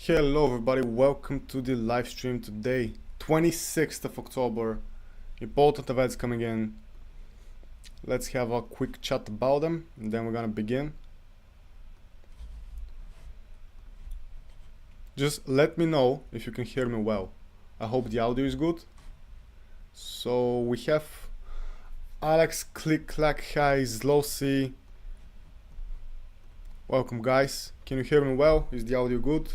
Hello everybody, welcome to the live stream today, 26th of October. Important events coming in. Let's have a quick chat about them and then we're gonna begin. Just let me know if you can hear me well. I hope the audio is good. So we have Alex, Click, Clack, Hi, Zlosy. Welcome guys. Can you hear me well? Is the audio good?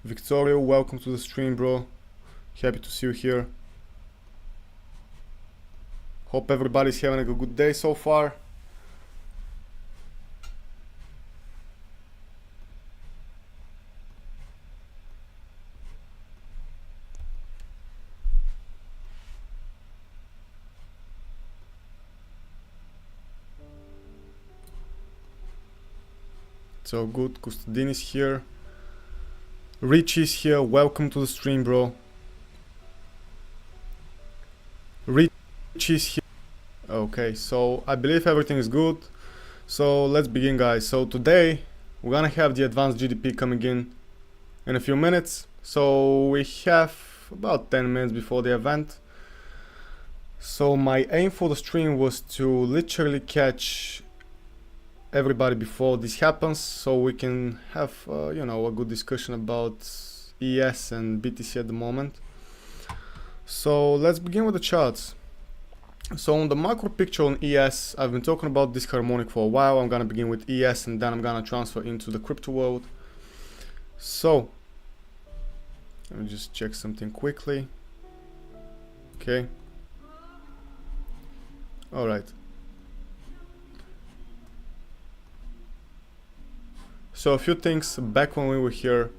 Victoria, welcome to the stream, bro. Happy to see you here. Hope everybody's having a good day so far. So good, Kustadin is here. Rich is here, welcome to the stream, bro. Rich is here. Okay, so I believe everything is good. So let's begin, guys. So today we're gonna have the advanced GDP coming in a few minutes. So we have about 10 minutes before the event. So my aim for the stream was to literally catch everybody before this happens, so we can have you know, a good discussion about ES and BTC at the moment. So let's begin with the charts. So on the macro picture on ES, I've been talking about this harmonic for a while. I'm gonna begin with ES and then I'm gonna transfer into the crypto world. So let me just check something quickly. Okay, all right. So a few things back when we were here.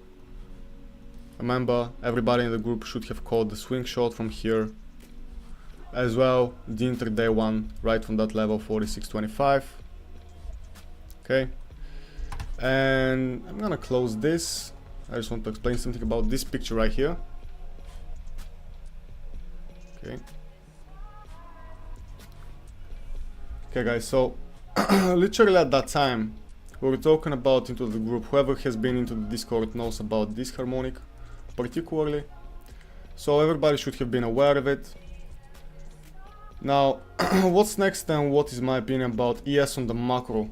Remember, everybody in the group should have called the swing shot from here. As well, the intraday one, right from that level, 46.25. Okay. And I'm gonna close this. I just want to explain something about this picture right here. Okay. Okay guys, so literally at that time, we were talking about into the group, whoever has been into the Discord knows about this harmonic particularly. So everybody should have been aware of it. Now, what's next and what is my opinion about ES on the macro?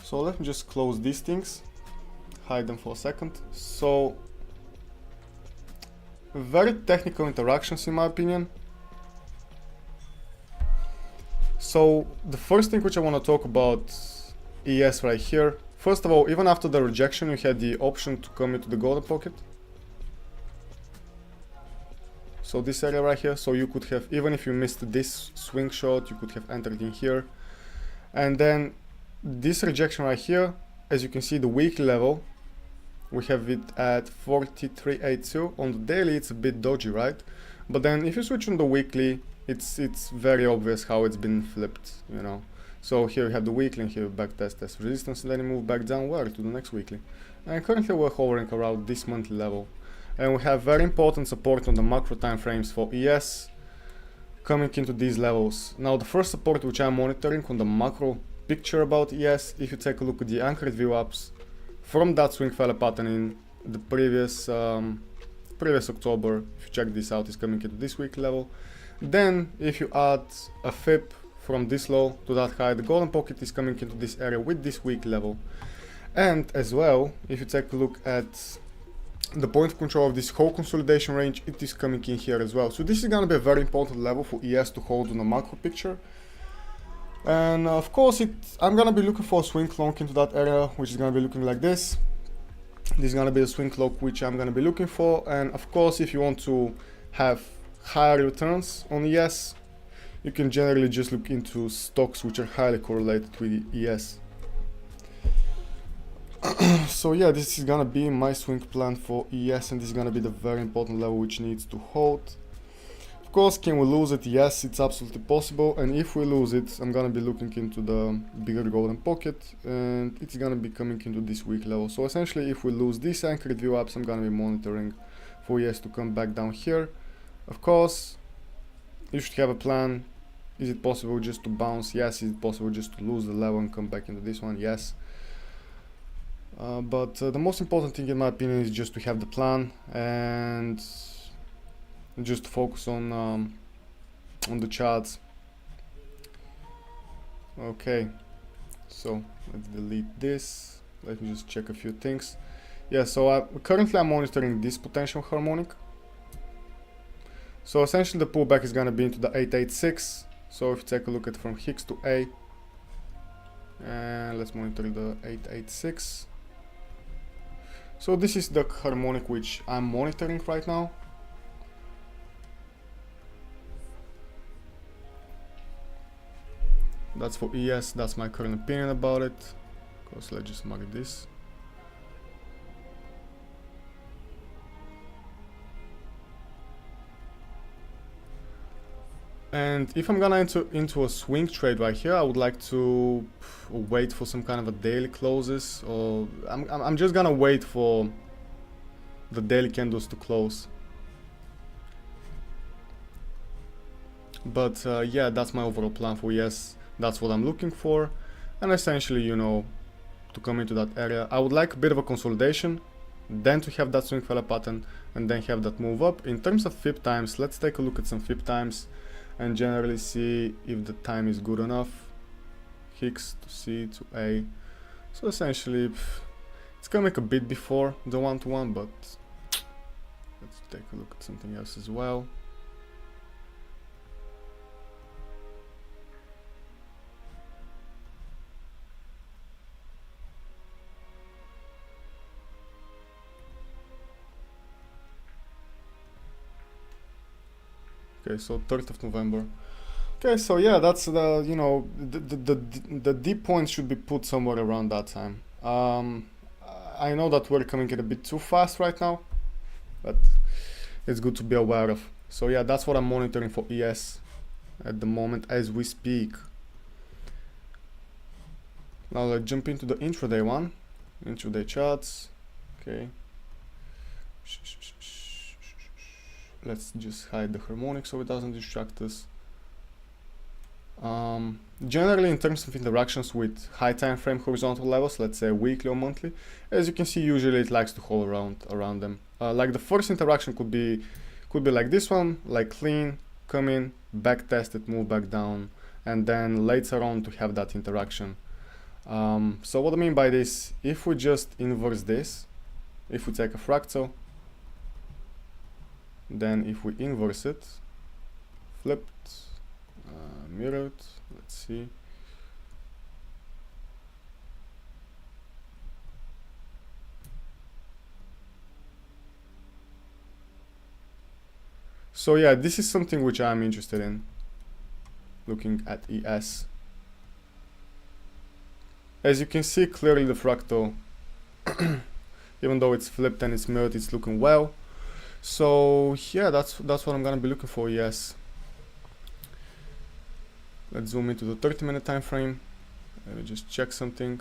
So let me just close these things, hide them for a second. So, very technical interactions in my opinion. So the first thing which I want to talk about ES right here. First of all, even after the rejection, you had the option to come into the golden pocket. So this area right here, so you could have, even if you missed this swing shot, you could have entered in here. And then this rejection right here, as you can see, the weekly level, we have it at 43.82. On the daily, it's a bit dodgy, right? But then if you switch on the weekly, it's very obvious how it's been flipped, you know. So here we have the weekly and here back test resistance, and then you move back downward to the next weekly. And currently we're hovering around this monthly level. And we have very important support on the macro time frames for ES coming into these levels. Now the first support which I'm monitoring on the macro picture about ES, if you take a look at the anchored view ups from that swing failure pattern in the previous October, if you check this out, is coming into this weekly level. Then if you add a fib from this low to that high, the golden pocket is coming into this area with this weak level. And as well, if you take a look at the point of control of this whole consolidation range, it is coming in here as well. So this is going to be a very important level for ES to hold on the macro picture. And of course, I'm going to be looking for a swing long into that area, which is going to be looking like this. This is going to be a swing low which I'm going to be looking for. And of course, if you want to have higher returns on ES, you can generally just look into stocks which are highly correlated with ES. So yeah, this is gonna be my swing plan for ES, and this is gonna be the very important level which needs to hold. Of course, can we lose it? Yes, it's absolutely possible, and if we lose it, I'm gonna be looking into the bigger golden pocket, and it's gonna be coming into this weak level. So essentially, if we lose this anchored view ups, I'm gonna be monitoring for ES to come back down here. Of course, you should have a plan. Is it possible just to bounce? Yes. Is it possible just to lose the level and come back into this one? Yes. But the most important thing in my opinion is just to have the plan and just to focus on the charts. Okay, so let's delete this. Let me just check a few things. Yeah, so currently I'm monitoring this potential harmonic. So essentially the pullback is gonna be into the 886. So if you take a look at from Hicks to A, and let's monitor the 886. So this is the harmonic which I'm monitoring right now. That's for ES, that's my current opinion about it. Of course, let's just mark this. And if I'm gonna enter into a swing trade right here, I would like to wait for some kind of a daily closes, or I'm just gonna wait for the daily candles to close. But yeah, that's my overall plan for ES. That's what I'm looking for, and essentially, you know, to come into that area, I would like a bit of a consolidation, then to have that swing failure pattern, and then have that move up. In terms of FIB times, let's take a look at some FIB times and generally see if the time is good enough. Hicks to C to A. So essentially, it's gonna make a bit before the 1-to-1, but let's take a look at something else as well. Okay, so 3rd of November. Okay, so yeah, that's the, you know, the deep points should be put somewhere around that time. I know that we're coming in a bit too fast right now, but it's good to be aware of. So yeah, that's what I'm monitoring for ES at the moment as we speak. Now let's jump into the intraday one, intraday charts. Okay. Let's just hide the harmonic so it doesn't distract us. Generally, in terms of interactions with high time frame horizontal levels, let's say weekly or monthly, as you can see, usually it likes to hold around them. Like the first interaction could be like this one, like clean, come in, back test it, move back down, and then later on to have that interaction. So what I mean by this, if we just inverse this, if we take a fractal, then if we inverse it, flipped, mirrored, let's see. So yeah, this is something which I'm interested in, looking at ES. As you can see clearly the fractal, even though it's flipped and it's mirrored, it's looking well. So yeah, that's what I'm gonna be looking for. Yes. Let's zoom into the 30-minute time frame. Let me just check something.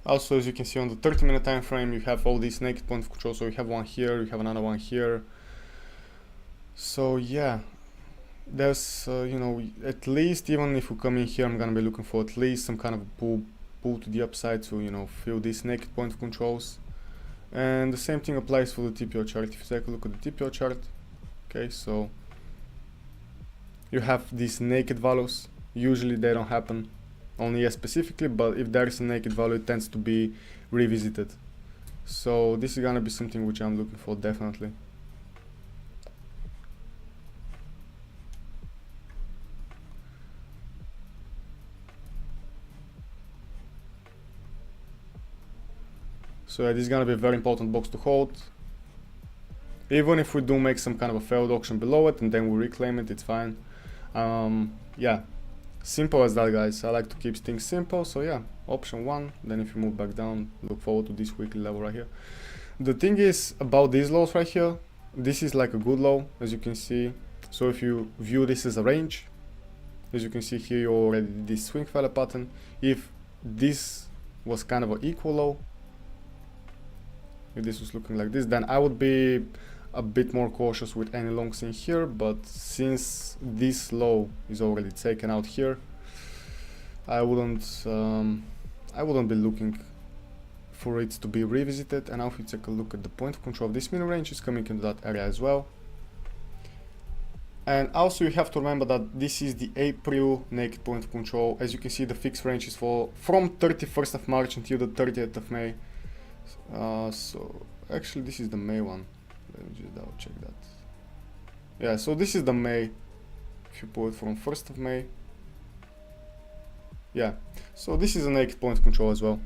Also, as you can see on the 30-minute time frame, you have all these naked points of control. So you have one here, you have another one here. So yeah. There's you know, at least even if we come in here, I'm gonna be looking for at least some kind of pull to the upside to, you know, fill this naked point of controls. And the same thing applies for the TPO chart. If you take a look at the TPO chart, okay, so you have these naked values. Usually they don't happen on ES specifically, but if there is a naked value, it tends to be revisited. So this is gonna be something which I'm looking for definitely. So yeah, this is gonna be a very important box to hold. Even if we do make some kind of a failed auction below it and then we reclaim it, it's fine. Yeah, simple as that, guys. I like to keep things simple. So yeah, option 1, then if you move back down, look forward to this weekly level right here. The thing is about these lows right here, this is like a good low, as you can see. So if you view this as a range, as you can see here, you already did this swing failure pattern. If this was kind of an equal low, if this was looking like this, then I would be a bit more cautious with any longs in here, but since this low is already taken out here, I wouldn't be looking for it to be revisited. And now if you take a look at the point of control of this mini range, is coming into that area as well. And also you have to remember that this is the April naked point of control. As you can see, the fixed range is from 31st of March until the 30th of May. So actually this is the May one. Let me just double check that. Yeah, so this is the May. If you pull it from 1st of May. Yeah, so this is a naked point of control as well.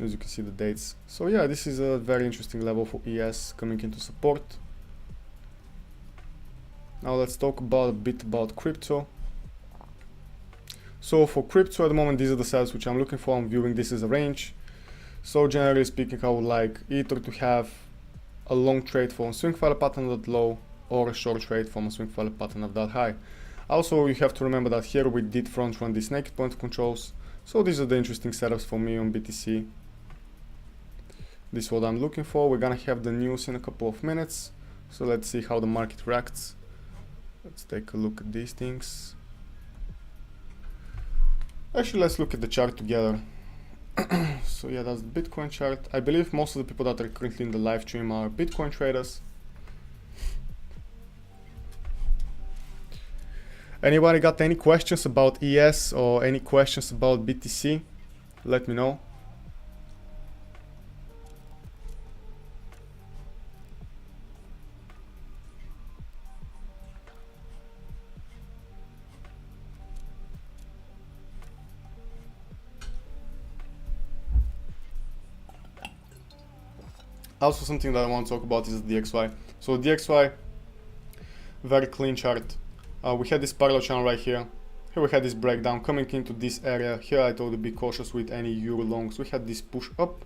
As you can see the dates. So yeah, this is a very interesting level for ES coming into support. Now let's talk a bit about crypto. So for crypto at the moment, these are the sets which I'm looking for. I'm viewing this as a range. So generally speaking, I would like either to have a long trade from a swing failure pattern at that low, or a short trade from a swing failure pattern of that high. Also, you have to remember that here we did front run these naked point controls. So these are the interesting setups for me on BTC. This is what I'm looking for. We're gonna have the news in a couple of minutes. So let's see how the market reacts. Let's take a look at these things. Actually, let's look at the chart together. So yeah, that's the Bitcoin chart. I believe most of the people that are currently in the live stream are Bitcoin traders. Anybody got any questions about ES or any questions about BTC? Let me know. Also, something that I want to talk about is the DXY. So DXY, very clean chart. We had this parallel channel right here. Here we had this breakdown coming into this area. Here I told you be cautious with any euro longs. We had this push up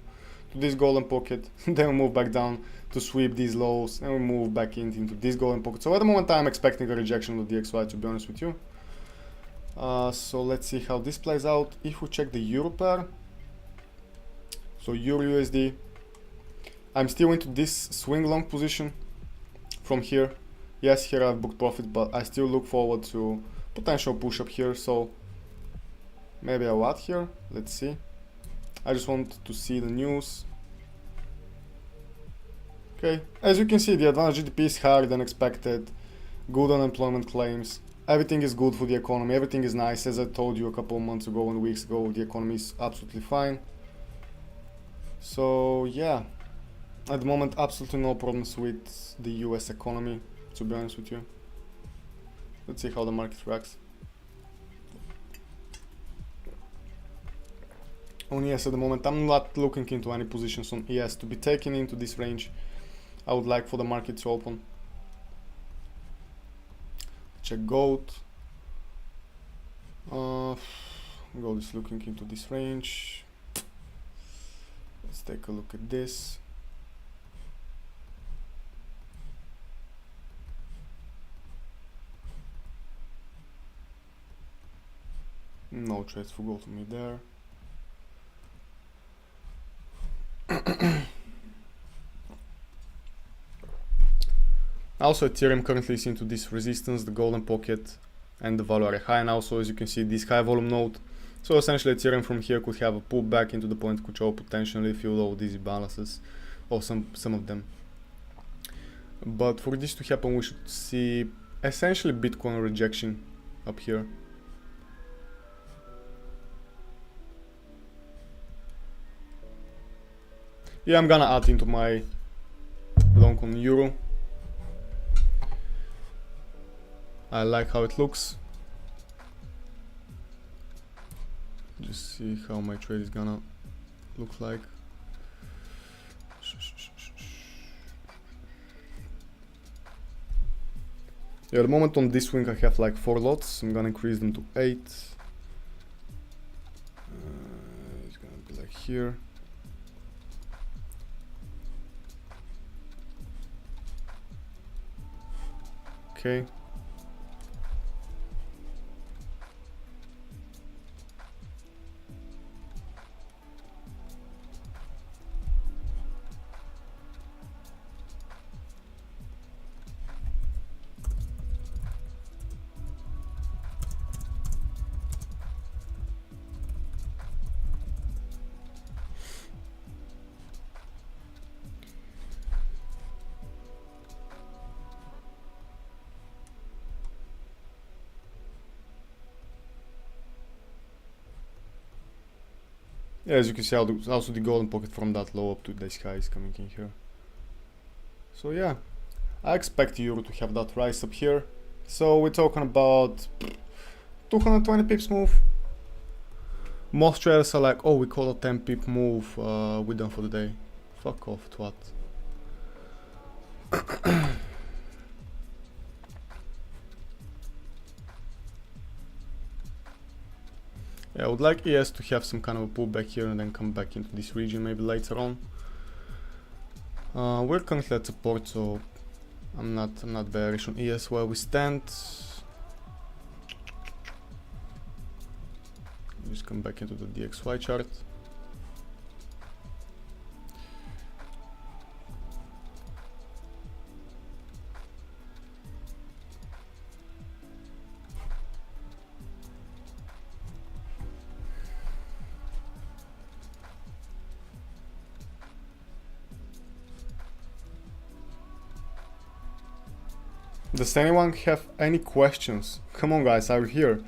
to this golden pocket, then we move back down to sweep these lows, and we move back into this golden pocket. So at the moment I'm expecting a rejection of the DXY, to be honest with you. So let's see how this plays out. If we check the euro pair, so euro USD, I'm still into this swing long position from here. Yes, here I've booked profit, but I still look forward to potential push up here. So maybe I'll add here. Let's see. I just want to see the news. Okay, as you can see, the advanced GDP is higher than expected. Good unemployment claims. Everything is good for the economy. Everything is nice. As I told you a couple of months ago and weeks ago, the economy is absolutely fine. So yeah. At the moment, absolutely no problems with the US economy, to be honest with you. Let's see how the market reacts. On ES at the moment, I'm not looking into any positions on ES to be taken into this range. I would like for the market to open. Check gold. Gold is looking into this range. Let's take a look at this. No trades for gold for me there. Also, Ethereum currently is into this resistance, the golden pocket, and the value area high. And also, as you can see, this high volume node. So essentially, Ethereum from here could have a pullback into the point of control, potentially if you low these balances, or some of them. But for this to happen, we should see essentially Bitcoin rejection up here. Yeah, I'm gonna add into my long on euro. I like how it looks. Just see how my trade is gonna look like. Yeah, at the moment on this swing I have like 4 lots. I'm gonna increase them to 8. It's gonna be like here. Okay. Yeah, as you can see, also the golden pocket from that low up to this high is coming in here. So yeah, I expect euro to have that rise up here. So we're talking about 220 pips move. Most traders are like, oh, we call a 10 pip move, we're done for the day. Fuck off, twat. Yeah, I would like ES to have some kind of a pullback here and then come back into this region maybe later on. We're currently at support, so I'm not bearish on ES where we stand. Just come back into the DXY chart. Does anyone have any questions? Come on guys, are you here?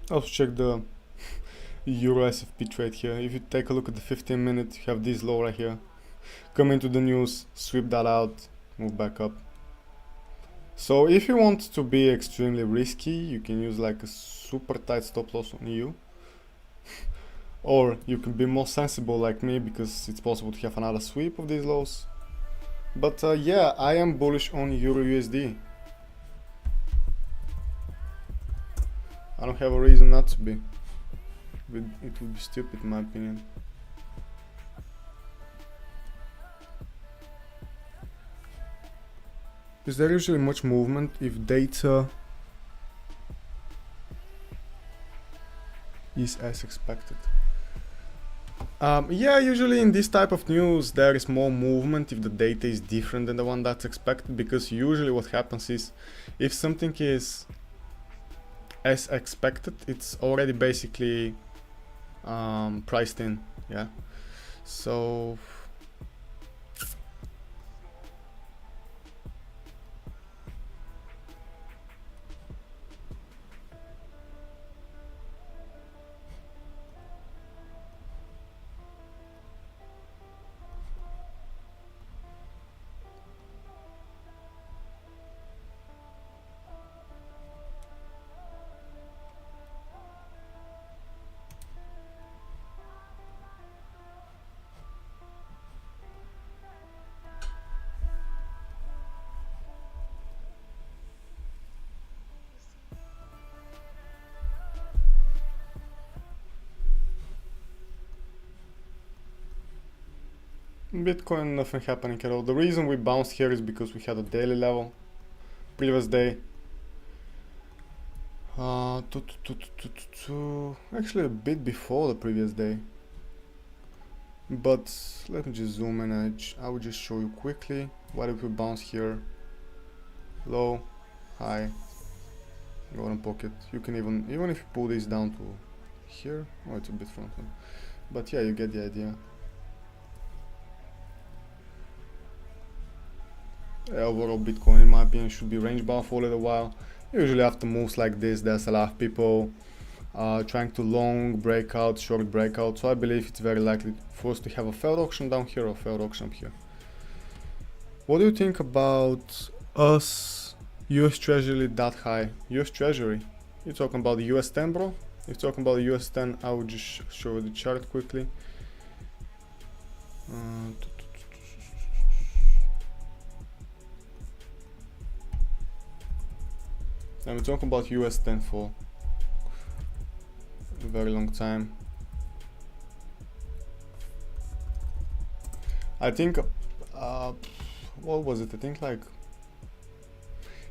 Also check the Euro SFP trade here. If you take a look at the 15 minute, you have this low right here. Come into the news, sweep that out, move back up. So if you want to be extremely risky, you can use like a super tight stop loss on EU. Or you can be more sensible like me, because it's possible to have another sweep of these lows. But yeah, I am bullish on Euro USD. I don't have a reason not to be. It would be stupid in my opinion. Is there usually much movement if data is as expected? Yeah, usually in this type of news there is more movement if the data is different than the one that's expected, because usually what happens is if something is as expected, it's already basically priced in, yeah. So Bitcoin, nothing happening at all. The reason we bounced here is because we had a daily level previous day. Actually a bit before the previous day. But let me just zoom in. I will just show you quickly. What if we bounce here? Low, high, golden pocket. You can even if you pull this down to here. Oh, it's a bit front end. But yeah, you get the idea. Overall, Bitcoin, in my opinion, should be range bound for a little while. Usually after moves like this, there's a lot of people trying to long breakout, short breakout. So I believe it's very likely for us to have a failed auction down here or failed auction up here. What do you think about us US Treasury that high? US Treasury? You're talking about the US 10, bro? If you're talking about the US 10, I would just show the chart quickly. I'm talking about US 10 for a very long time. I think, what was it? I think like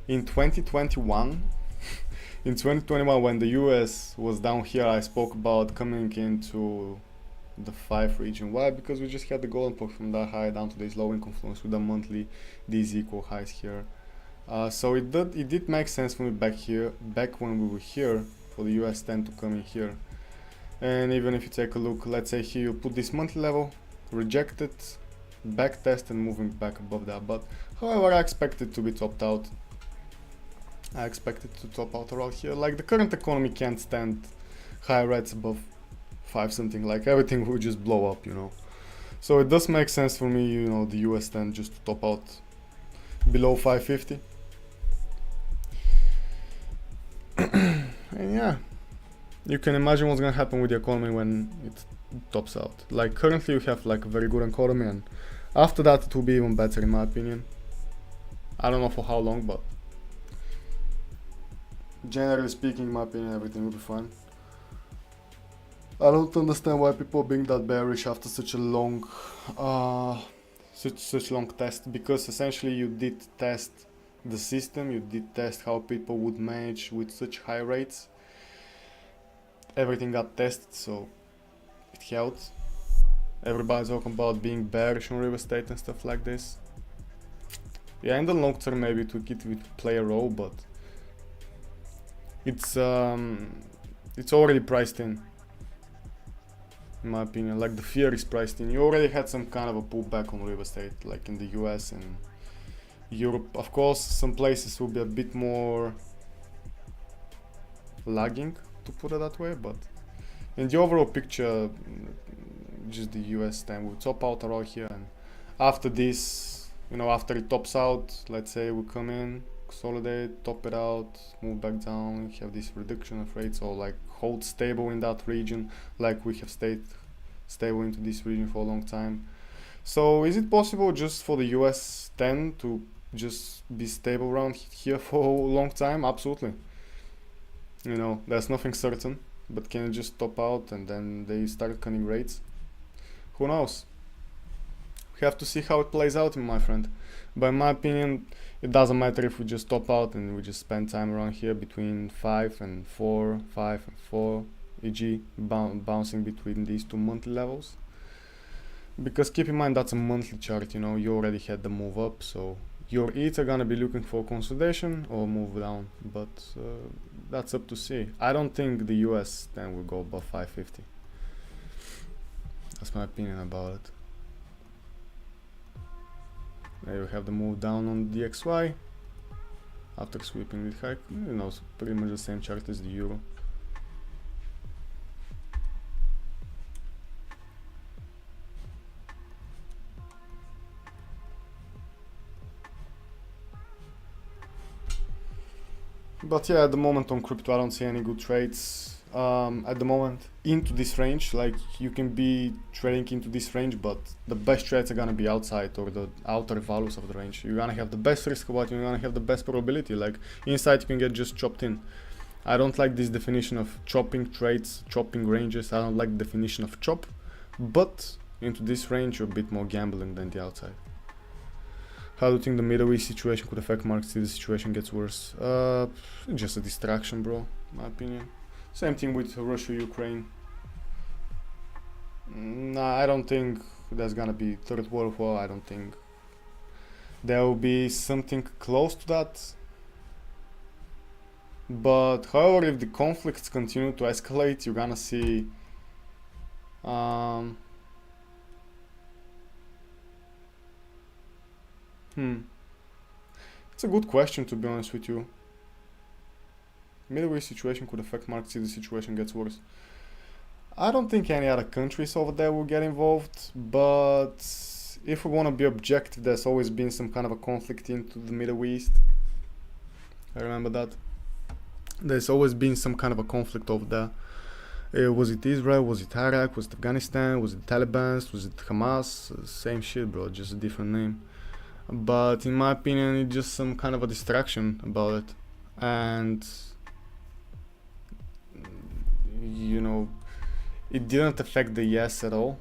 in 2021, in 2021 when the US was down here, I spoke about coming into the 5 region. Why? Because we just had the golden puck from that high down to this low income influence with the monthly, these equal highs here. So it did make sense for me back when we were here, for the US 10 to come in here. And even if you take a look, let's say here you put this monthly level, reject it, back test and moving back above that. But however, I expect it to be topped out. I expect it to top out around here. Like the current economy can't stand high rates above 5 something, like everything will just blow up, you know. So it does make sense for me, you know, the US 10 just to top out below 550. And yeah, you can imagine what's gonna happen with the economy when it tops out. Like currently you have like a very good economy, and after that it will be even better in my opinion. I don't know for how long, but generally speaking, in my opinion, everything will be fine. I don't understand why people are being that bearish after such a long such long test, because essentially you did test the system, you did test how people would manage with such high rates. Everything got tested, so it held. Everybody's talking about being bearish on real estate and stuff like this. Yeah, in the long term maybe it would play a role, but it's already priced in my opinion. Like the fear is priced in. You already had some kind of a pullback on real estate, like in the US and Europe. Of course, some places will be a bit more lagging, to put it that way, but in the overall picture, just the US 10 will top out around here, and after this, you know, after it tops out, let's say we come in, consolidate, top it out, move back down, have this reduction of rates, or like hold stable in that region, like we have stayed stable into this region for a long time. So is it possible just for the US 10 to just be stable around here for a long time? Absolutely. You know, there's nothing certain, but can it just top out and then they start cutting rates? Who knows? We have to see how it plays out, my friend. But in my opinion, it doesn't matter if we just top out and we just spend time around here between 5 and 4, 5 and 4, e.g. bouncing between these two monthly levels. Because keep in mind that's a monthly chart, you know, you already had the move up, so you're either gonna be looking for consolidation or move down, but that's up to see. I don't think the US 10 will go above 550. That's my opinion about it. There you have the move down on the DXY after sweeping it high. You know, it's pretty much the same chart as the euro. But yeah, at the moment on crypto I don't see any good trades at the moment into this range. Like you can be trading into this range, but the best trades are gonna be outside or the outer values of the range. You're gonna have the best risk about, you're gonna have the best probability. Like inside you can get just chopped in. I don't like this definition of chopping trades, chopping ranges. I don't like the definition of chop, but into this range you're a bit more gambling than the outside. How do you think the Middle East situation could affect markets if the situation gets worse? Just a distraction, bro, in my opinion. Same thing with Russia, Ukraine. Nah, I don't think there's gonna be third world war. I don't think there will be something close to that. But however, if the conflicts continue to escalate, you're gonna see It's a good question, to be honest with you. Middle East situation could affect markets if the situation gets worse. I don't think any other countries over there will get involved, but if we want to be objective, there's always been some kind of a conflict into the Middle East. I remember that. There's always been some kind of a conflict over there. Was it Israel? Was it Iraq? Was it Afghanistan? Was it Taliban? Was it Hamas? Same shit, bro, just a different name. But in my opinion, it's just some kind of a distraction about it. And, you know, it didn't affect the yes at all.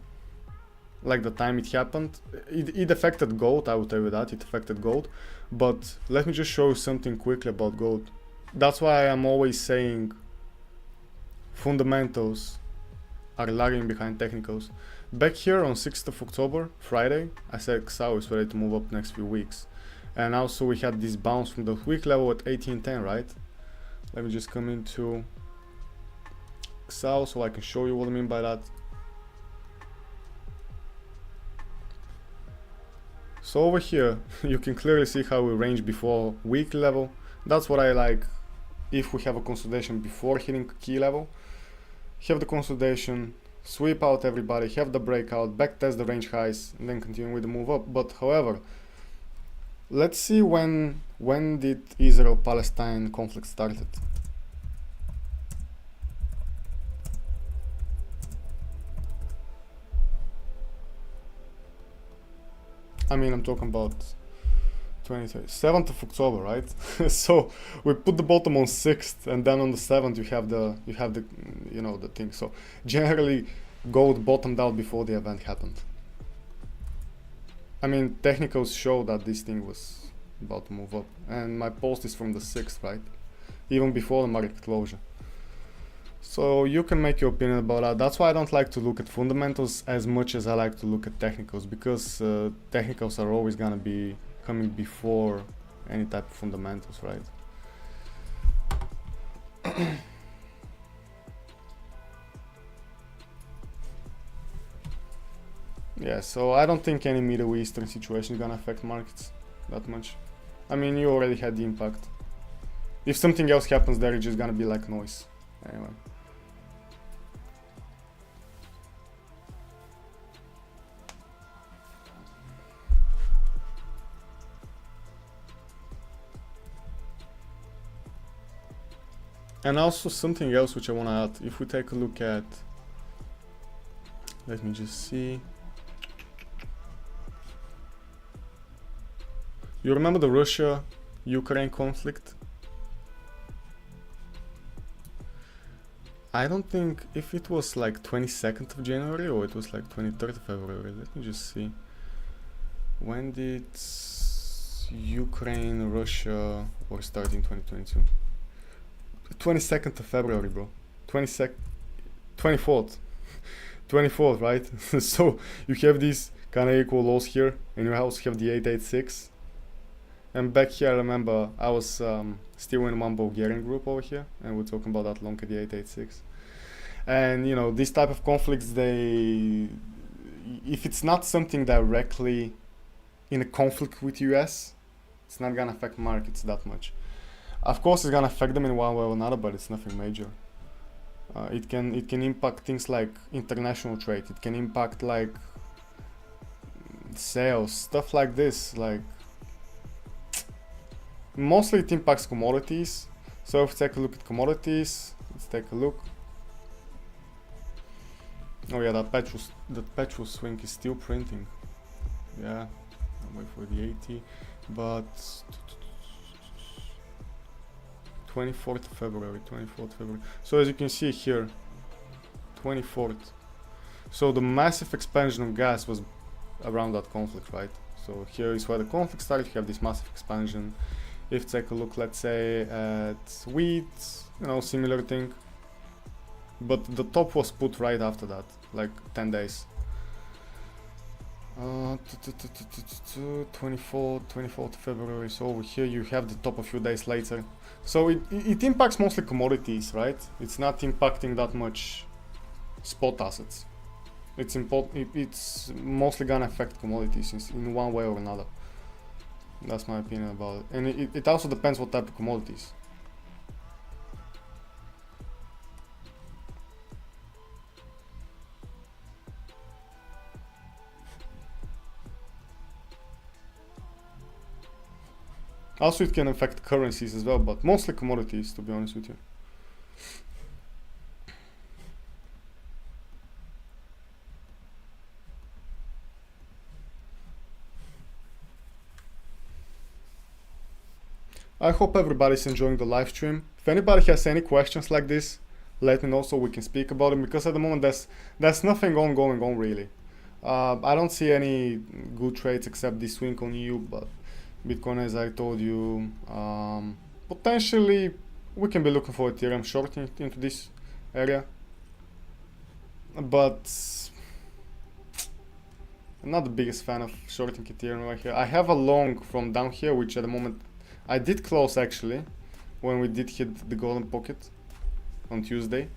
Like the time it happened, it affected gold, I will tell you that, it affected gold. But let me just show you something quickly about gold. That's why I'm always saying fundamentals are lagging behind technicals. Back here on 6th of October, Friday, I said XAU is ready to move up next few weeks. And also we had this bounce from the week level at 1810, right? Let me just come into XAU so I can show you what I mean by that. So over here, you can clearly see how we range before week level. That's what I like. If we have a consolidation before hitting key level, have the consolidation, sweep out everybody, have the breakout, backtest the range highs, and then continue with the move up. But however, let's see when did Israel-Palestine conflict started. I mean, I'm talking about 7th of October, right? So we put the bottom on 6th, and then on the 7th you have the you know, the thing. So generally gold bottomed out before the event happened. I mean, technicals show that this thing was about to move up, and my post is from the 6th, right? Even before the market closure. So you can make your opinion about that. That's why I don't like to look at fundamentals as much as I like to look at technicals, because technicals are always gonna be coming before any type of fundamentals, right? Yeah, so I don't think any Middle Eastern situation is gonna affect markets that much. I mean, you already had the impact. If something else happens there, it's just gonna be like noise. Anyway. And also something else which I want to add, if we take a look at, let me just see. You remember the Russia-Ukraine conflict? I don't think if it was like 22nd of January or it was like 23rd of February. Let me just see. When did Ukraine, Russia war start in 2022? 22nd of February, bro. 24th. 24th, right? So you have these kind of equal lows here, and you also have the 886. And back here, I remember I was still in one Bulgarian group over here, and we're talking about that long at the 886. And you know, these type of conflicts, if it's not something directly in a conflict with US, it's not gonna affect markets that much. Of course, it's gonna affect them in one way or another, but it's nothing major. It can impact things like international trade. It can impact like sales, stuff like this. Like mostly it impacts commodities. So if we take a look at commodities, let's take a look. Oh yeah, that petrol swing is still printing. Yeah, I'll wait for the 80, but 24th of February. So as you can see here, 24th. So the massive expansion of gas was around that conflict, right? So here is where the conflict started. You have this massive expansion. If you take a look, let's say at wheat, you know, similar thing. But the top was put right after that, like 10 days. 24th February. So over here you have the top a few days later. So it impacts mostly commodities, right? It's not impacting that much spot assets. It's mostly gonna affect commodities in one way or another. That's my opinion about it. And it also depends what type of commodities. Also, it can affect currencies as well, but mostly commodities, to be honest with you. I hope everybody's enjoying the live stream. If anybody has any questions like this, let me know so we can speak about it, because at the moment there's nothing going on really. I don't see any good trades except this swing on EU, but Bitcoin, as I told you, potentially we can be looking for Ethereum shorting into this area, but I'm not the biggest fan of shorting Ethereum right here. I have a long from down here, which at the moment I did close actually when we did hit the golden pocket on Tuesday.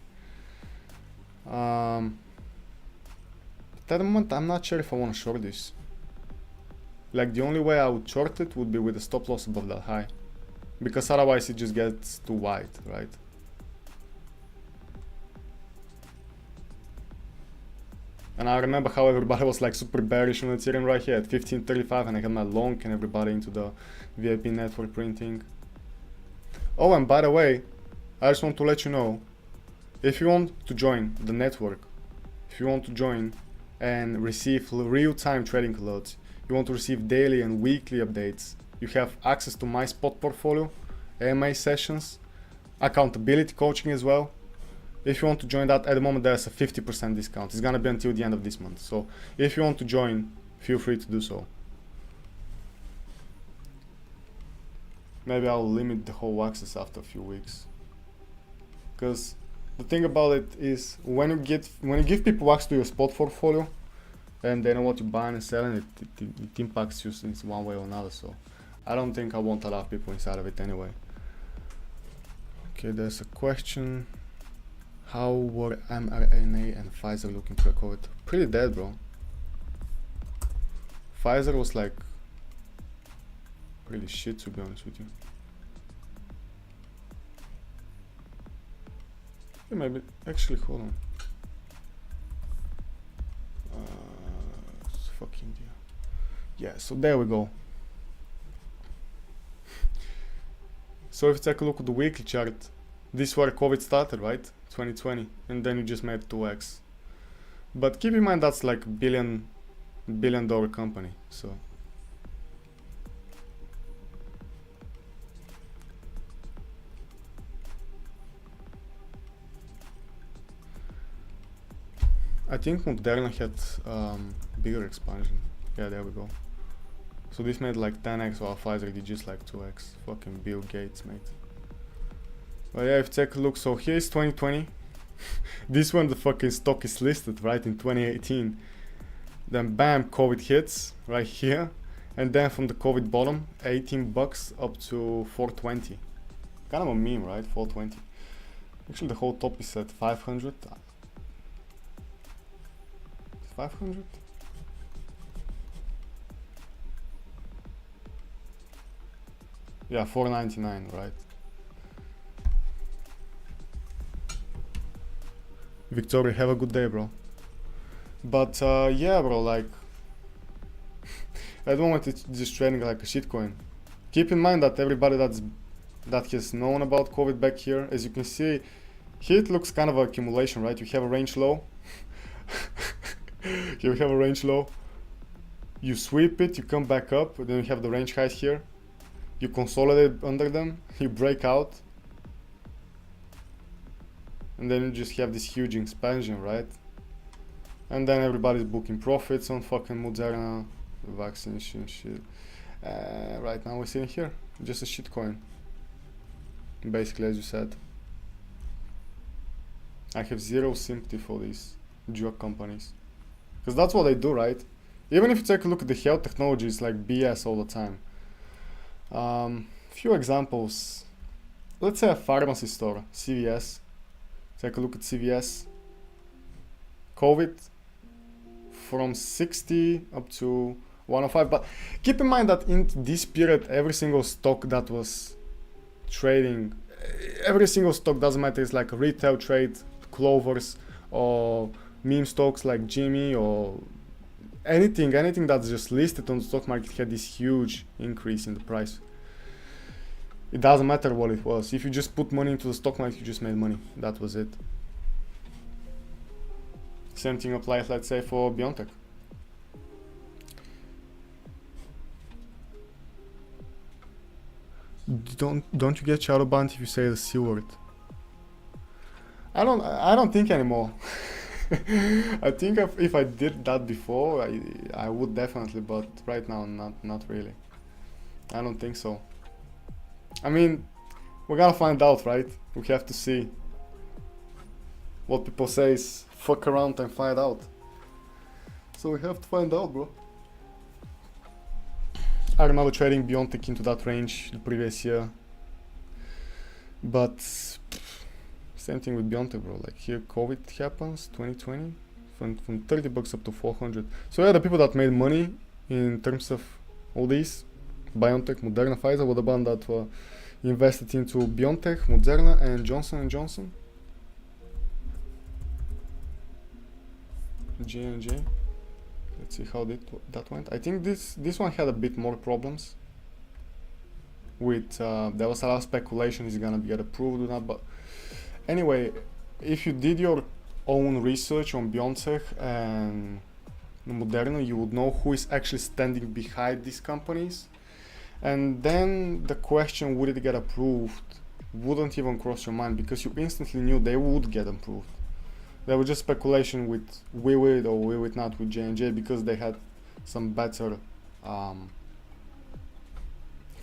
But at the moment I'm not sure if I want to short this. Like, the only way I would short it would be with a stop loss above that high, because otherwise it just gets too wide, right? And I remember how everybody was like super bearish on Ethereum right here at 1535, and I had my long and everybody into the VIP network printing. Oh, and by the way, I just want to let you know, if you want to join the network, if you want to join and receive real-time trading alerts, you want to receive daily and weekly updates, you have access to my spot portfolio, AMA sessions, accountability coaching as well. If you want to join that, at the moment there's a 50% discount. It's gonna be until the end of this month. So if you want to join, feel free to do so. Maybe I'll limit the whole access after a few weeks. Because the thing about it is, when you give people access to your spot portfolio and they know what you're buying and selling, it impacts you in one way or another. So I don't think I want a lot of people inside of it anyway. Okay, there's a question. How were mRNA and Pfizer looking pre-COVID? Pretty dead, bro. Pfizer was like pretty shit, to be honest with you. Yeah, maybe actually, hold on. Fuck India. Yeah, so there we go. So if you take a look at the weekly chart, this is where COVID started, right? 2020, and then you just made 2x. But keep in mind that's like billion dollar company, so I think Moderna had bigger expansion. Yeah, there we go. So this made like 10x, while Pfizer did just like 2x. Fucking Bill Gates, mate. But yeah, if you take a look, so here's 2020. This one, the fucking stock is listed, right, in 2018. Then bam, COVID hits right here. And then from the COVID bottom, 18 bucks up to 420. Kind of a meme, right? 420. Actually, the whole top is at 500. 500? Yeah, 499, right? Victoria, have a good day, bro. But yeah, bro, like at the moment it's just trading like a shitcoin. Keep in mind that everybody that has known about COVID back here, as you can see, here it looks kind of an accumulation, right? You have a range low. Here we have a range low. You sweep it, you come back up, then you have the range highs here. You consolidate under them, you break out. And then you just have this huge expansion, right? And then everybody's booking profits on fucking Moderna, vaccination shit. Right now we're sitting here, just a shit coin. Basically, as you said. I have zero sympathy for these drug companies. Because that's what they do, right? Even if you take a look at the health technology, it's like BS all the time. Few examples. Let's say a pharmacy store, CVS. Take a look at CVS. COVID from 60 up to 105. But keep in mind that in this period, every single stock that was trading, every single stock, doesn't matter, it's like a retail trade, Clovers, or meme stocks like Jimmy, or anything that's just listed on the stock market had this huge increase in the price. It doesn't matter what it was. If you just put money into the stock market, you just made money. That was it. Same thing applies, let's say, for BioNTech. Don't you get shadow banned if you say the C word? I don't think anymore. I think if I did that before, I would definitely, but right now not really. I don't think so. I mean, we're gonna find out, right? We have to see. What people say is fuck around and find out. So we have to find out, bro. I remember trading BioNTech into that range the previous year. But same thing with BioNTech, bro. Like here COVID happens, 2020, from 30 bucks up to 400. So yeah, the people that made money in terms of all these, BioNTech, Moderna, Pfizer, were the one that were invested into BioNTech, Moderna, and Johnson & Johnson. J&J. Let's see how that went. I think this one had a bit more problems. With there was a lot of speculation, is it gonna get approved or not. But anyway, if you did your own research on BioNTech and Moderna, you would know who is actually standing behind these companies. And then the question, would it get approved, wouldn't even cross your mind, because you instantly knew they would get approved. There was just speculation with we would or we would not with J&J because they had some better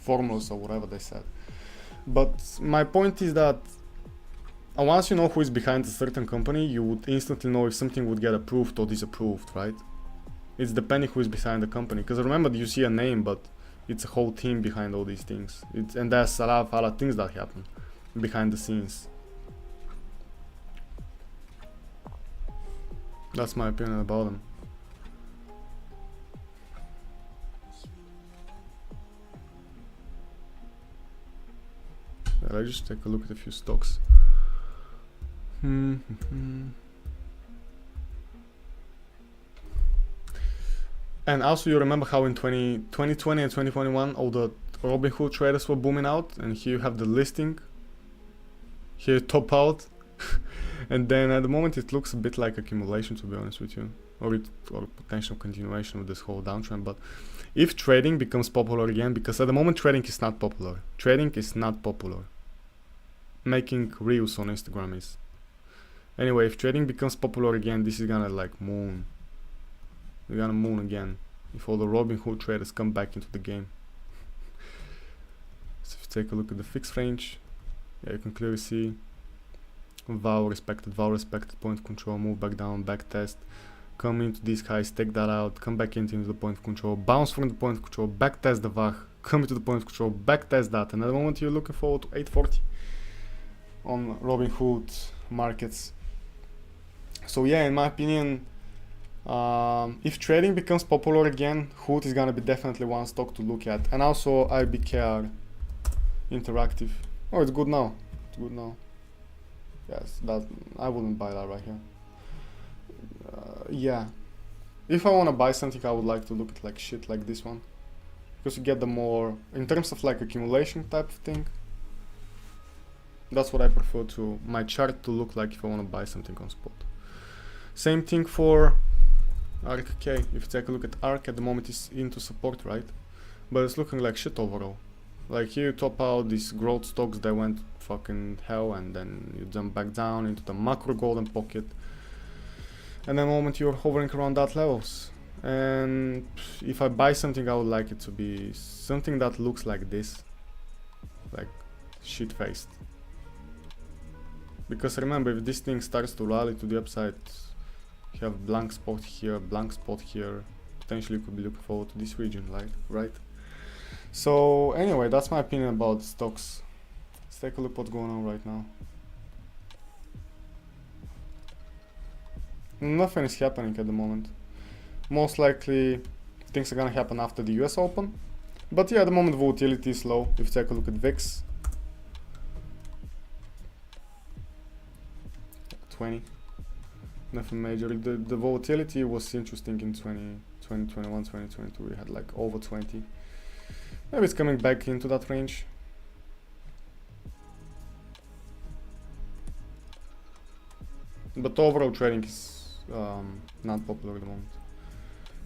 formulas or whatever they said. But my point is that once you know who is behind a certain company, you would instantly know if something would get approved or disapproved, right? It's depending who is behind the company. Because remember, you see a name, but it's a whole team behind all these things. And there's a lot of other things that happen behind the scenes. That's my opinion about them. Let's just take a look at a few stocks. And also, you remember how in 2020 and 2021 all the Robinhood traders were booming out, and here you have the listing, here top out. And then at the moment it looks a bit like accumulation, to be honest with you, or potential continuation of this whole downtrend. But if trading becomes popular again, because at the moment trading is not popular. Making reels on Instagram is. Anyway, if trading becomes popular again, this is gonna like moon. We're gonna moon again if all the Robinhood traders come back into the game. So if you take a look at the fixed range, yeah, you can clearly see VAL respected, point control, move back down, back test, come into these highs, take that out, come back into the point of control, bounce from the point of control, back test the VAR, come into the point of control, back test that, and at the moment you're looking forward to 840 on Robinhood markets. So yeah, in my opinion, if trading becomes popular again, Hood is gonna be definitely one stock to look at. And also IBKR Interactive. Oh, it's good now. Yes, that I wouldn't buy that right here. Yeah, if I want to buy something, I would like to look at like shit like this one, because you get the more, in terms of like accumulation type of thing. That's what I prefer to my chart to look like if I want to buy something on spot. Same thing for ARK. If you take a look at ARK, at the moment it's into support, right? But it's looking like shit overall. Like here you top out these growth stocks that went fucking hell, and then you jump back down into the macro golden pocket, and the moment you're hovering around that levels. And if I buy something, I would like it to be something that looks like this, like shit faced. Because remember, if this thing starts to rally to the upside, you have blank spot here, potentially you could be looking forward to this region, right? So anyway, that's my opinion about stocks. Let's take a look what's going on right now. Nothing is happening at the moment. Most likely things are gonna happen after the US Open. But yeah, at the moment volatility is low. If you take a look at VIX, 20, nothing major. The volatility was interesting in 2021, 2022. We had like over 20. Maybe it's coming back into that range. But overall trading is not popular at the moment.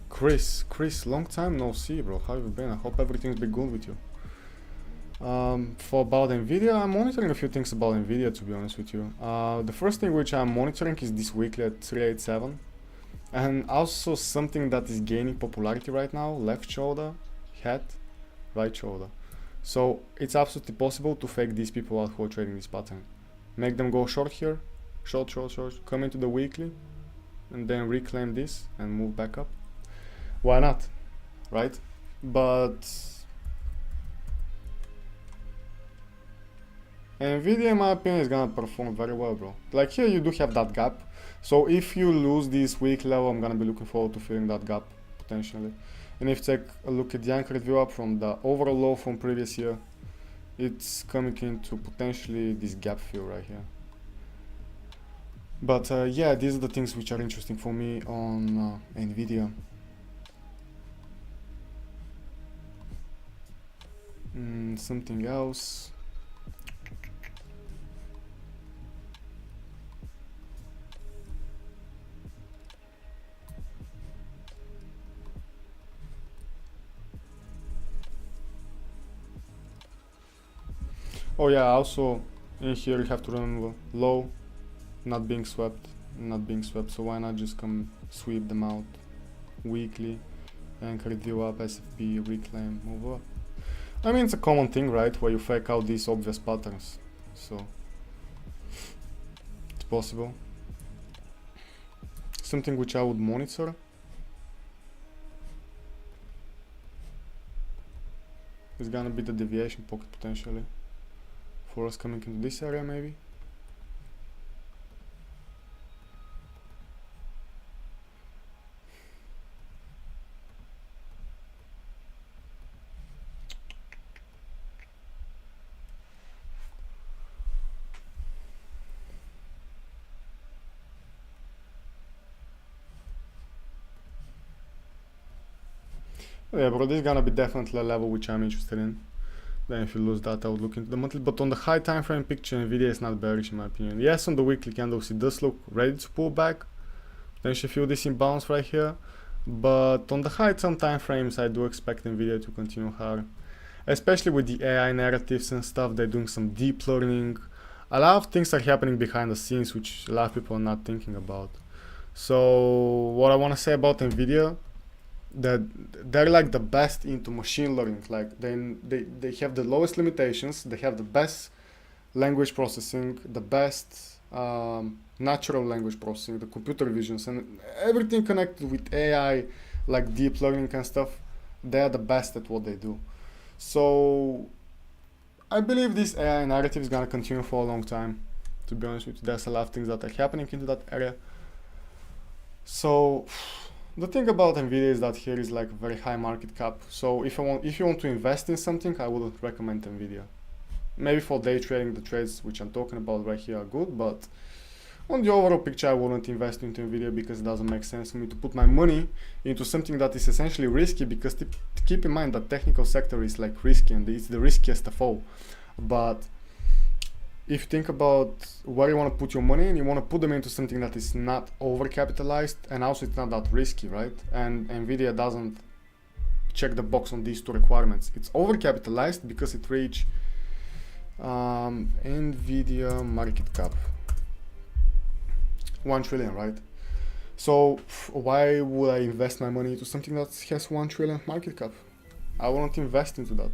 Chris, long time no see, bro. How have you been? I hope everything's been good with you. For about Nvidia, I'm monitoring a few things about Nvidia, to be honest with you. The first thing which I'm monitoring is this weekly at 387, and also something that is gaining popularity right now: left shoulder, head, right shoulder. So it's absolutely possible to fake these people out who are trading this pattern. Make them go short here, short, come into the weekly, and then reclaim this and move back up. Why not, right? But Nvidia, in my opinion, is gonna perform very well, bro. Like here you do have that gap, so if you lose this week level, I'm gonna be looking forward to filling that gap potentially. And if you take a look at the anchored view up from the overall low from previous year, it's coming into potentially this gap fill right here. But yeah, these are the things which are interesting for me on Nvidia. Something else. Oh yeah, also in here you have to remember low, not being swept, so why not just come sweep them out weekly, anchor view up, SFP, reclaim, move up. I mean, it's a common thing, right, where you fake out these obvious patterns, so it's possible. Something which I would monitor is gonna be the deviation pocket potentially for us coming into this area maybe. Yeah, bro, this is gonna be definitely a level which I'm interested in. Then if you lose that, I would look into the monthly. But on the high time frame picture, Nvidia is not bearish in my opinion. Yes, on the weekly candles, it does look ready to pull back. Then you feel this imbalance right here. But on the high time frames, I do expect Nvidia to continue higher. Especially with the AI narratives and stuff, they're doing some deep learning. A lot of things are happening behind the scenes, which a lot of people are not thinking about. So what I want to say about Nvidia, that they're like the best into machine learning. Like they have the lowest limitations, they have the best language processing, the best natural language processing, the computer visions, and everything connected with AI, like deep learning and stuff. They are the best at what they do. So I believe this AI narrative is gonna continue for a long time, to be honest with you. There's a lot of things that are happening into that area. So the thing about Nvidia is that here is like very high market cap. So if you want to invest in something, I wouldn't recommend Nvidia. Maybe for day trading, the trades which I'm talking about right here are good, but on the overall picture, I wouldn't invest into Nvidia because it doesn't make sense for me to put my money into something that is essentially risky, because keep in mind that technical sector is like risky and it's the riskiest of all. But if you think about where you want to put your money, and you want to put them into something that is not overcapitalized and also it's not that risky, right? And Nvidia doesn't check the box on these two requirements. It's overcapitalized because it reached Nvidia market cap 1 trillion, right? So why would I invest my money into something that has 1 trillion market cap? I won't invest into that.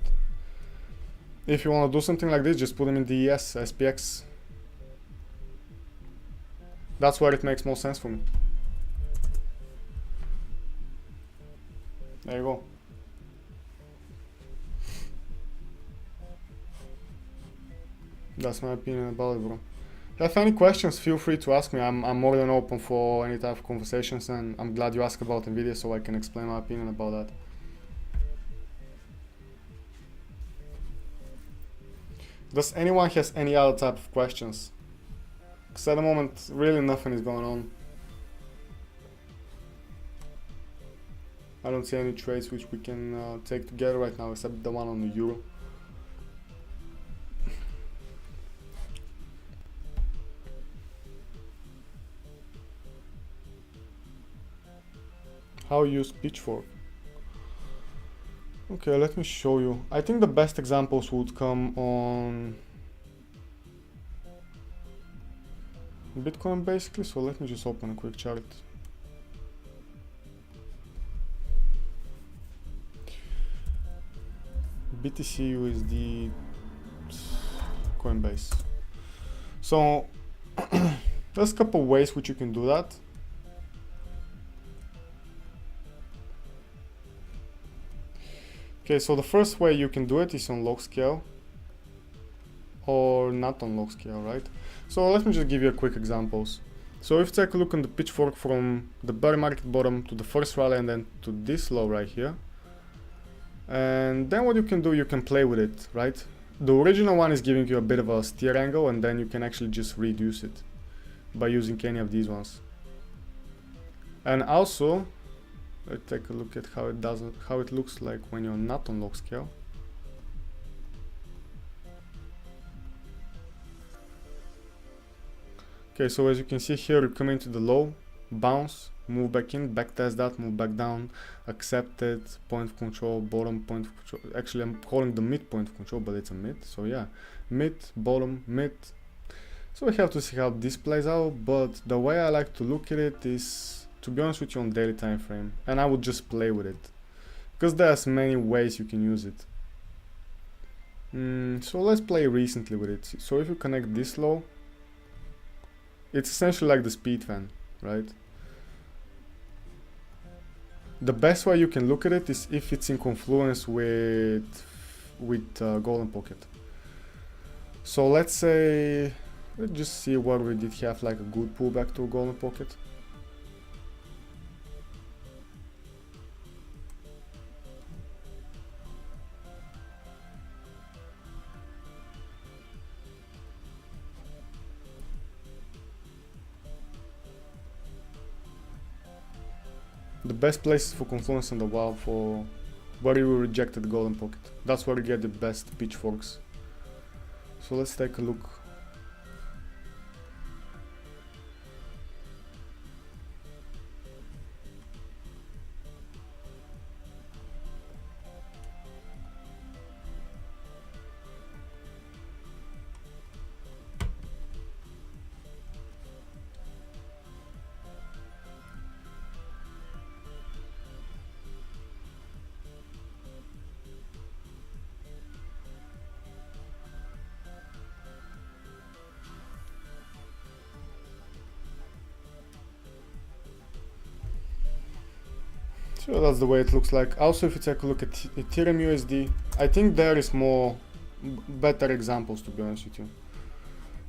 If you want to do something like this, just put them in the ES, SPX. That's where it makes more sense for me. There you go. That's my opinion about it, bro. If you have any questions, feel free to ask me. I'm more than open for any type of conversations, and I'm glad you asked about Nvidia so I can explain my opinion about that. Does anyone has any other type of questions? Because at the moment, really nothing is going on. I don't see any trades which we can take together right now, except the one on the euro. How you use Pitchfork? Okay, let me show you. I think the best examples would come on Bitcoin basically, so let me just open a quick chart. BTC USD Coinbase. So there's a couple ways which you can do that. Okay, so the first way you can do it is on log scale or not on log scale, right? So let me just give you a quick examples. So if you take a look on the pitchfork from the bear market bottom to the first rally and then to this low right here, and then what you can do, you can play with it, right? The original one is giving you a bit of a steer angle, and then you can actually just reduce it by using any of these ones. And also, let's take a look at how it looks like when you're not on log scale. Okay, so as you can see here, you come into the low, bounce, move back in, back test that, move back down, accepted, point of control, bottom, point of control. Actually, I'm calling the mid point of control, but it's a mid. So yeah, mid, bottom, mid. So we have to see how this plays out, but the way I like to look at it is, to be honest with you, on daily time frame, and I would just play with it because there's many ways you can use it. So let's play recently with it. So if you connect this low, it's essentially like the speed fan, right? The best way you can look at it is if it's in confluence with golden pocket. So let's say, let's just see where we did have like a good pullback to a golden pocket. The best places for confluence on the wall for where you rejected the golden pocket. That's where you get the best pitchforks. So let's take a look. So that's the way it looks like. Also, if you take a look at Ethereum USD, I think there is better examples, to be honest with you.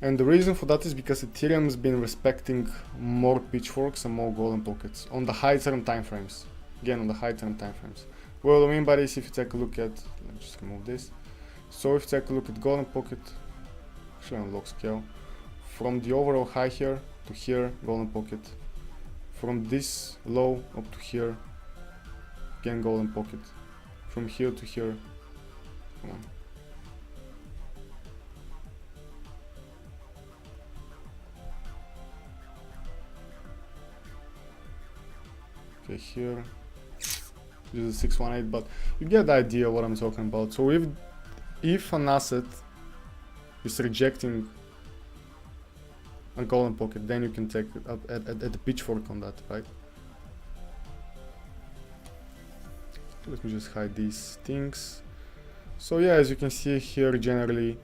And the reason for that is because Ethereum has been respecting more pitchforks and more golden pockets on the high term time frames. Again, on the high term time frames. What I mean by this, if you take a look at, let me just remove this. So if you take a look at golden pocket, actually on log scale, from the overall high here to here, golden pocket. From this low up to here, again golden pocket. From here to here, come on. Okay, here, this is 618, but you get the idea what I'm talking about. So if an asset is rejecting a golden pocket, then you can take it up at the pitchfork on that, right? Let me just hide these things. So yeah, as you can see here, generally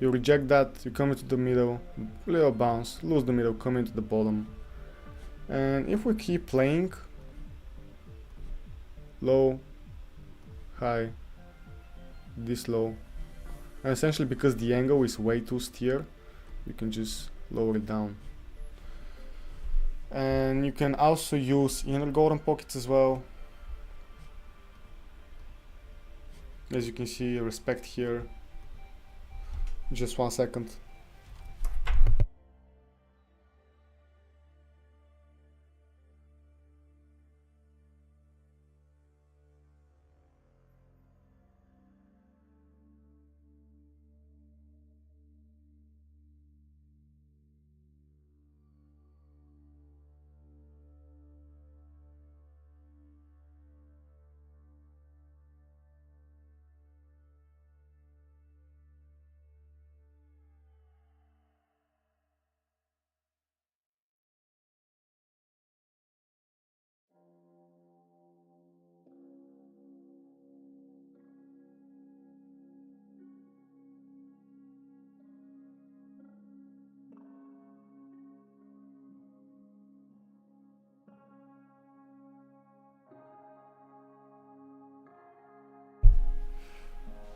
you reject that, you come into the middle, little bounce, lose the middle, come into the bottom. And if we keep playing low, high, this low, and essentially because the angle is way too steer, you can just lower it down. And you can also use inner golden pockets as well. As you can see, respect here, Just 1 second.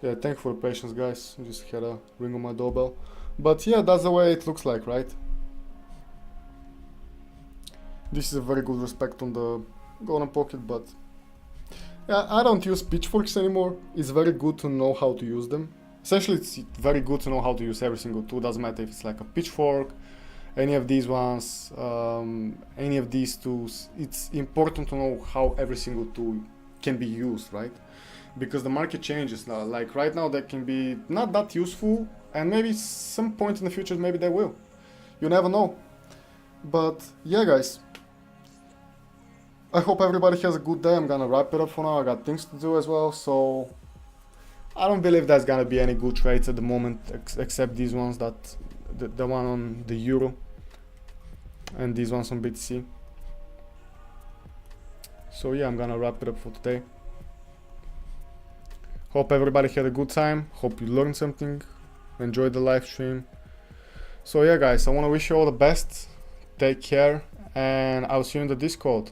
Yeah, thank you for the patience, guys. Just had a ring on my doorbell. But yeah, that's the way it looks like, right? This is a very good respect on the golden pocket, but yeah, I don't use pitchforks anymore. It's very good to know how to use them. Essentially, it's very good to know how to use every single tool. Doesn't matter if it's like a pitchfork, any of these ones, any of these tools. It's important to know how every single tool can be used, right? Because the market changes now. Like right now, they can be not that useful, and maybe some point in the future, maybe they will. You never know. But yeah, guys, I hope everybody has a good day. I'm gonna wrap it up for now. I got things to do as well, so I don't believe there's gonna be any good trades at the moment, except these ones, that the one on the euro and these ones on BTC. So yeah, I'm gonna wrap it up for today. Hope everybody had a good time. Hope you learned something. Enjoyed the live stream. So yeah, guys, I want to wish you all the best. Take care, and I'll see you in the Discord.